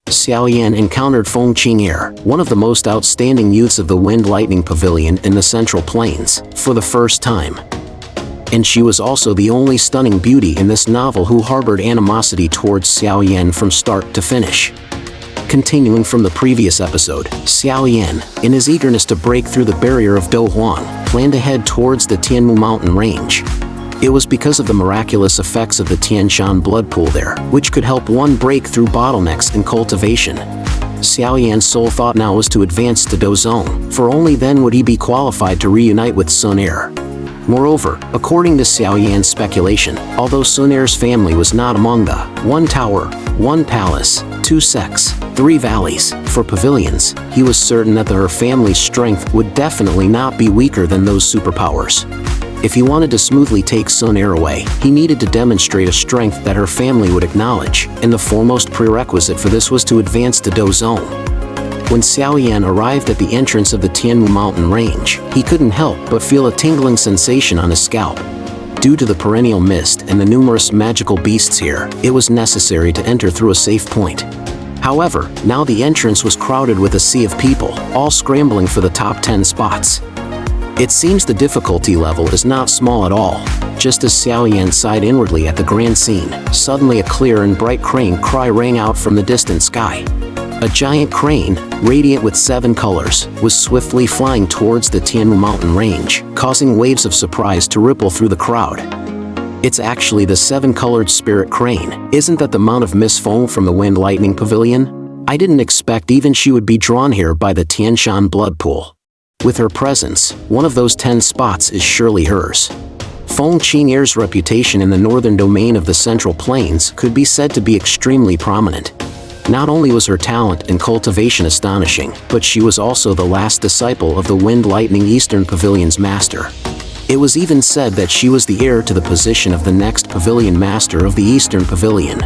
Xiao Yan encountered Feng Qing Er, one of the most outstanding youths of the Wind Lightning Pavilion in the Central Plains, for the first time. And she was also the only stunning beauty in this novel who harbored animosity towards Xiao Yan from start to finish. Continuing from the previous episode, Xiao Yan, in his eagerness to break through the barrier of Dou Huang, planned to head towards the Tianmu mountain range. It was because of the miraculous effects of the Tian Shan Blood Pool there, which could help one break through bottlenecks in cultivation. Xiao Yan's sole thought now was to advance to Dou Zong, for only then would he be qualified to reunite with Xun Er. Moreover, according to Xiao Yan's speculation, although Xun Er's family was not among the one tower, one palace, two sects, three valleys, for pavilions, he was certain that her family's strength would definitely not be weaker than those superpowers. If he wanted to smoothly take Xun Er away, he needed to demonstrate a strength that her family would acknowledge, and the foremost prerequisite for this was to advance to Dou Zong. When Xiao Yan arrived at the entrance of the Tianmu mountain range, he couldn't help but feel a tingling sensation on his scalp. Due to the perennial mist and the numerous magical beasts here, it was necessary to enter through a safe point. However, now the entrance was crowded with a sea of people, all scrambling for the top 10 spots. It seems the difficulty level is not small at all. Just as Xiao Yan sighed inwardly at the grand scene, suddenly a clear and bright crane cry rang out from the distant sky. A giant crane, radiant with 7 colors, was swiftly flying towards the Tianmu mountain range, causing waves of surprise to ripple through the crowd. It's actually the 7-colored spirit crane. Isn't that the Mount of Miss Feng from the Wind Lightning Pavilion? I didn't expect even she would be drawn here by the Tian Shan Blood Pool. With her presence, one of those 10 spots is surely hers. Feng Qing Er's reputation in the northern domain of the Central Plains could be said to be extremely prominent. Not only was her talent and cultivation astonishing, but she was also the last disciple of the Wind Lightning Eastern Pavilion's master. It was even said that she was the heir to the position of the next pavilion master of the Eastern Pavilion.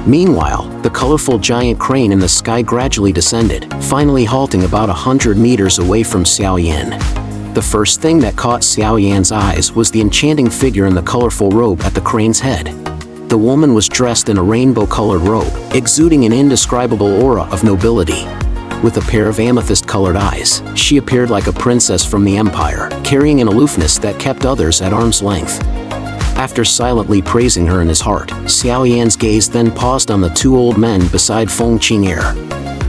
Meanwhile, the colorful giant crane in the sky gradually descended, finally halting about 100 meters away from Xiao Yan. The first thing that caught Xiao Yan's eyes was the enchanting figure in the colorful robe at the crane's head. The woman was dressed in a rainbow-colored robe, exuding an indescribable aura of nobility. With a pair of amethyst-colored eyes, she appeared like a princess from the empire, carrying an aloofness that kept others at arm's length. After silently praising her in his heart, Xiao Yan's gaze then paused on the 2 old men beside Feng Qing Er.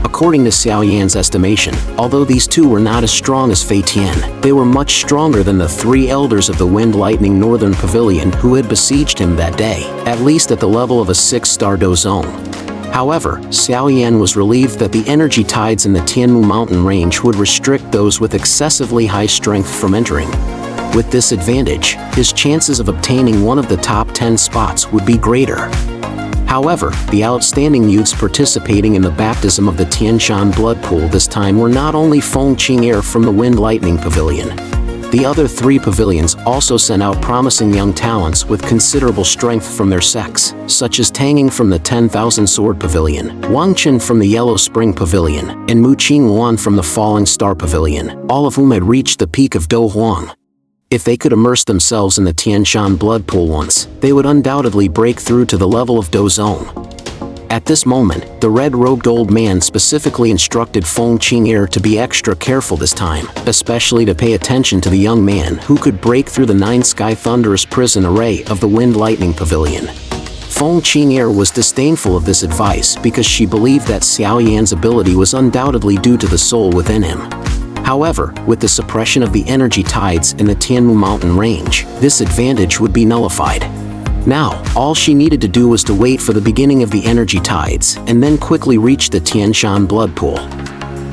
According to Xiao Yan's estimation, although these 2 were not as strong as Fei Tian, they were much stronger than the 3 elders of the Wind Lightning Northern Pavilion who had besieged him that day, at least at the level of a 6-star Dou Zong. However, Xiao Yan was relieved that the energy tides in the Tianmu mountain range would restrict those with excessively high strength from entering. With this advantage, his chances of obtaining one of the top 10 spots would be greater. However, the outstanding youths participating in the baptism of the Tian Shan Blood Pool this time were not only Feng Qing Er from the Wind Lightning Pavilion. The other 3 pavilions also sent out promising young talents with considerable strength from their sects, such as Tanging from the 10,000 Sword Pavilion, Wang Chen from the Yellow Spring Pavilion, and Mu Qingwan from the Falling Star Pavilion, all of whom had reached the peak of Dou Huang. If they could immerse themselves in the Tian Shan Blood Pool once, they would undoubtedly break through to the level of Dou Zong. At this moment, the red-robed old man specifically instructed Feng Qing Er to be extra careful this time, especially to pay attention to the young man who could break through the 9-sky thunderous prison array of the Wind Lightning Pavilion. Feng Qing Er was disdainful of this advice because she believed that Xiao Yan's ability was undoubtedly due to the soul within him. However, with the suppression of the energy tides in the Tianmu mountain range, this advantage would be nullified. Now, all she needed to do was to wait for the beginning of the energy tides and then quickly reach the Tian Shan Blood Pool.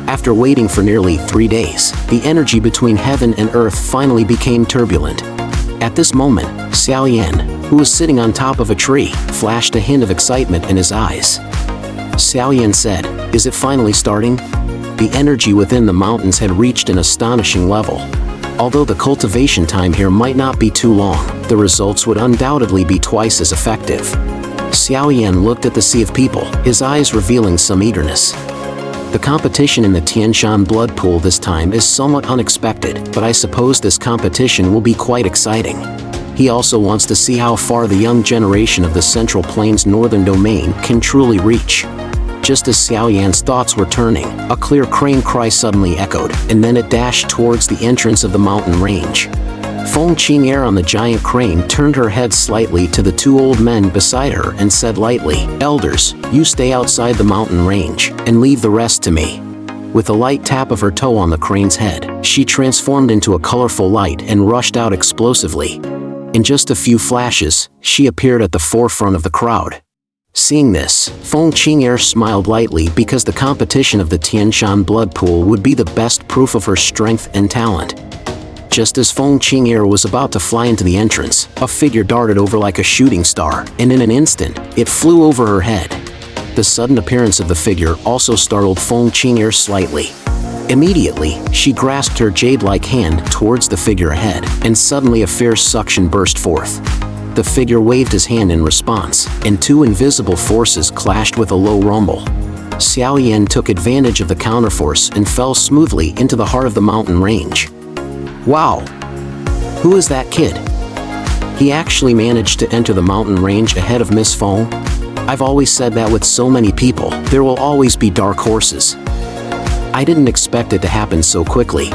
After waiting for nearly 3 days, the energy between heaven and earth finally became turbulent. At this moment, Xiao Yan, who was sitting on top of a tree, flashed a hint of excitement in his eyes. Xiao Yan said, "Is it finally starting?" The energy within the mountains had reached an astonishing level. Although the cultivation time here might not be too long, the results would undoubtedly be twice as effective. Xiao Yan looked at the sea of people, his eyes revealing some eagerness. The competition in the Tian Shan Blood Pool this time is somewhat unexpected, but I suppose this competition will be quite exciting. He also wants to see how far the young generation of the Central Plains Northern Domain can truly reach. Just as Xiao Yan's thoughts were turning, a clear crane cry suddenly echoed, and then it dashed towards the entrance of the mountain range. Feng Qing Er on the giant crane turned her head slightly to the two old men beside her and said lightly, "Elders, you stay outside the mountain range, and leave the rest to me." With a light tap of her toe on the crane's head, she transformed into a colorful light and rushed out explosively. In just a few flashes, she appeared at the forefront of the crowd. Seeing this, Feng Qing Er smiled lightly because the competition of the Tian Shan Blood Pool would be the best proof of her strength and talent. Just as Feng Qing Er was about to fly into the entrance, a figure darted over like a shooting star, and in an instant, it flew over her head. The sudden appearance of the figure also startled Feng Qing Er slightly. Immediately, she grasped her jade-like hand towards the figure ahead, and suddenly a fierce suction burst forth. The figure waved his hand in response, and two invisible forces clashed with a low rumble. Xiao Yan took advantage of the counterforce and fell smoothly into the heart of the mountain range. Wow! Who is that kid? He actually managed to enter the mountain range ahead of Miss Feng? I've always said that with so many people, there will always be dark horses. I didn't expect it to happen so quickly.